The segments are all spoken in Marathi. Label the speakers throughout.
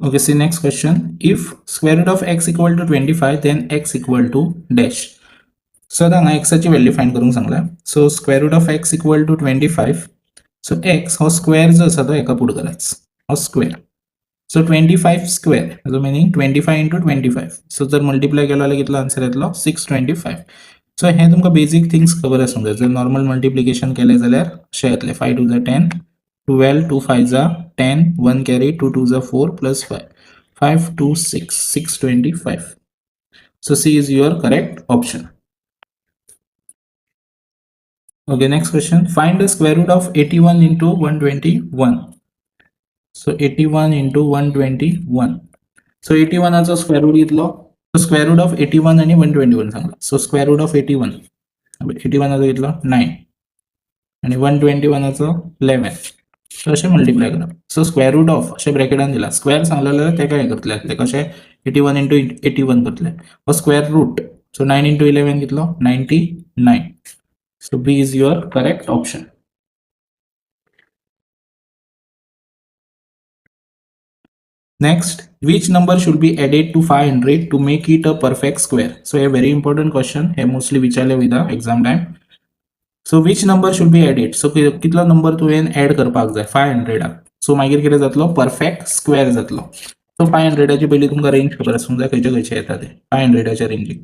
Speaker 1: Okay, see next question. If square root of x equal to 25, then x equal to dash. So आता हांगा x ची व्हॅल्यू फाइंड करूंक सांगला. So square root of x equal to 25. So x हो स्क्वेअर जो आसा तो एका पुढे करायच. हो स्क्वेअर. सो 25 स्क्वेअर हाजो मिनिंग 25 into 25. सो जर मल्टिप्लाय केलो जाल्यार कितलो आन्सर येतलो 625. सो हे तुमकां बेसिक थिंग्स खबर आसूंक जाय. जर नॉर्मल मल्टिप्लिकेशन केले जाल्यार अशें येतले 5 2 10, 12 2 5 10, 1 carry 2 2 4 plus 5, 5 2 6, 625. So C is your correct option. Okay, next question. Find the square root of 81 into 121. So 81 into 121. So 81 as a square root घेतलो. So square root of 81 आणि 121 सांगला. So square root of 81. 81 as घेतलो 9 आणि 121 as 11. So असे मल्टिप्लाय करप. सो स्क्वेअर रूट ऑफ अशें ब्रॅकेटान दिला. स्क्वेअर सांगलें जाल्यार तेका हे करतले ते कशें 81 into 81 करतले. हो स्क्वेअर रूट. सो 9 into 11 कितलो 99. So B is your correct option. Next, which number should be added to 500 to make it a perfect square? So a very important question. हे mostly विचारले with the exam time. So which number should be added? So कितलो नंबर तुवें ऍड करपाक जाय 500 सो मागीर कितें जातलो परफेक्ट स्क्वेअर जातलो. सो 500ची पयलीं तुमकां रेंज खबर आसूंक जाय खंयचे खंयचे येता ते 500च्या रेंजीक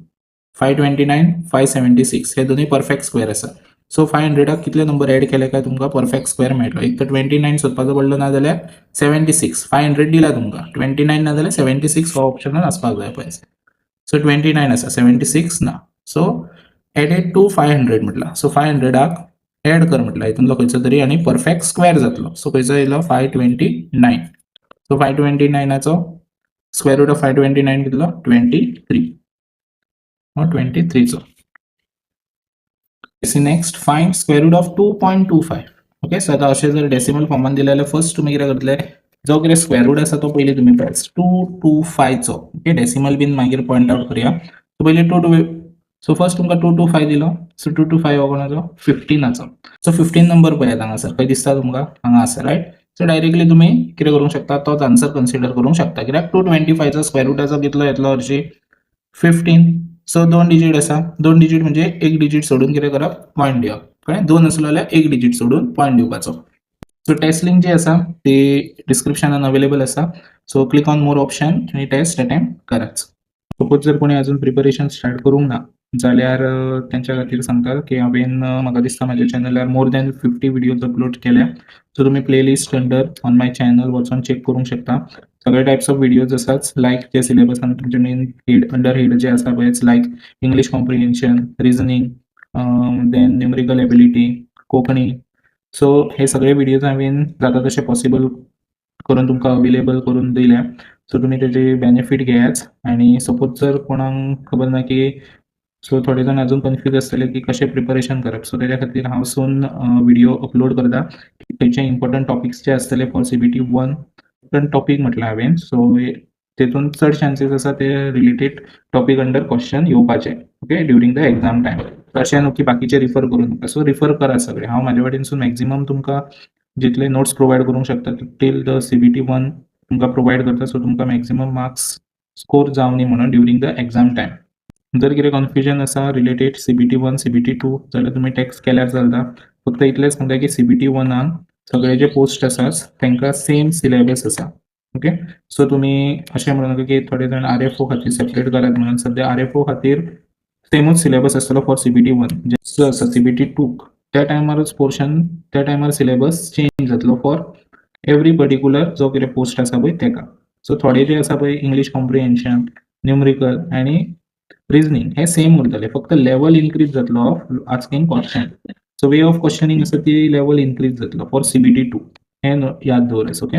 Speaker 1: 529 576 हे दोन्ही परफेक्ट स्क्वेअर आसा. सो 500 कितले नंबर ऍड केले काय तुमकां परफेक्ट स्क्वेअर मेळटलो. एक तर 29 सोदपाचो पडलो ना जाल्यार 76. 500 दिला तुमकां 29 ना जाल्यार 76 हो ऑप्शनान आसपाक जाय पळय. सो 29 आसा 76 ना. सो एडेड टू 500 म्हटला. सो 500 ऍड कर म्हटला हितूनलो खंयचो तरी आणि परफेक्ट स्क्वेअर जातलो. सो खंयचो येयलो 529. सो 529चो स्क्वेअर रूट ऑफ 529 कितलो 23. 23 चो. Next find square root of 2.25. Okay, so आता अशें जर डेसिमल फॉर्मान दिले जाल्यार फर्स्ट तुमी कितें करतले जो कितें स्क्वेअर रूट आसा तो पयलीं तुमी पळयात 225 चो. ओके, डेसिमल बीन मागीर पॉइंट आउट करूया. सो पयलीं 2 सो फर्स्ट तुमकां 225 दिलो. सो 225 हो कोणाचो 15 सो 15 नंबर पळयात हांगासर खंय दिसता तुमकां हांगा आसा रायट. सो डायरेक्टली तुमी कितें करूंक शकता तोच आन्सर कन्सिडर करूंक शकता कित्याक 225 चो स्क्वेअर रूटाचो कितलो येतलो हरशी 15. सो 2 डिजिट आसा 2 डिजिट म्हणजे एक डिजिट सोडून कितें करप पॉइंट दिवप कळ्ळें. 2 आसलो जाल्यार एक डिजिट सोडून पॉइंट दिवपाचो. सो टेस्ट लिंक जी आसा ती डिस्क्रिप्शनान अवेलेबल आसा. So click on more option आणि टेस्ट अटेम्प्ट कराच. सपोज जर कोणी अजून प्रिपरेशन स्टार्ट करूंक ना जाल्यार त्यांच्या खातीर सांगता की हांवें म्हाका दिसता म्हाज्या चॅनलार मोर दॅन 50 विडियोज अपलोड केल्या. सो तुमी playlist under on my channel वचून चेक करूंक शकता. सगळे टायप्स ऑफ विडियोज आसात लायक जे सिलेबसान तुमचे मेन अंडर हेड जे आसा पळय like English comprehension, reasoning, then numerical ability, Konkani. So हे सगळे विडियोज हांवें जाता तशें पॉसिबल करून तुमकां अवेलेबल करून दिल्या. सो तुमी तेजे बेनिफीट घेयाच. आणि सपोज जर कोणाक खबर ना की सो थोडे जाण अजून कन्फ्यूज आसतले की कशें प्रिपरेशन करप. सो तेज्या खातीर हांव सून विडियो अपलोड करता. खंयचे इम्पॉर्टंट टॉपिक्स जे आसतले फॉर CBT 1 टॉपिक म्हटलं हांवें. सो तेतून चड चान्सीस आसा ते रिलेटेड टॉपिक अंडर क्वेश्चन येवपाचे. Okay, during the exam time. अशें न्हू की बाकीचे रिफर करून नका. सो रिफर करा सगळे. हांव म्हाज्या वटेनसून मॅक्झिमम तुमकां जितले नोट्स प्रोवायड करूंक शकता टील द CBT 1 तुमकां प्रोवायड करता. सो तुमकां मॅक्झिमम मार्क्स स्कोर जावं न्ही म्हणून ड्युरींग द एग्जाम टायम. जर कितें कन्फ्युजन आसा रिलेटेड CBT 1 CBT 2 जाल्यार तुमी टेक्स्ट केल्यार चलता. फक्त इतलेंच सांगता की CBT 1 सगळे जे पोस्ट आसात तांकां सेम सिलेबस आसा. ओके, सो तुमी अशें म्हणूं नाका की थोडे जाण RFO खातीर सेपरेट करात म्हणून. सद्या RFO खातीर सेमूच सिलेबस आसतलो फॉर CBT 1 जो आसा CBT 2 त्या टायमारूच पोर्शन त्या टायमार सिलेबस चेंज जातलो फॉर एवरी पर्टिक्युलर जो कितें पोस्ट आसा पळय तेका. सो थोडे जे आसा पळय इंग्लिश कॉम्प्रिहेन्शन, न्यूमरिकल आणि रिजनिंग हे सेम उरतले. फक्त लेवल इन्क्रीज जातलो of asking question. So way of questioning आसा ती लेवल इन्क्रीज जातलो फॉर CBT 2 हे याद दवरात. ओके.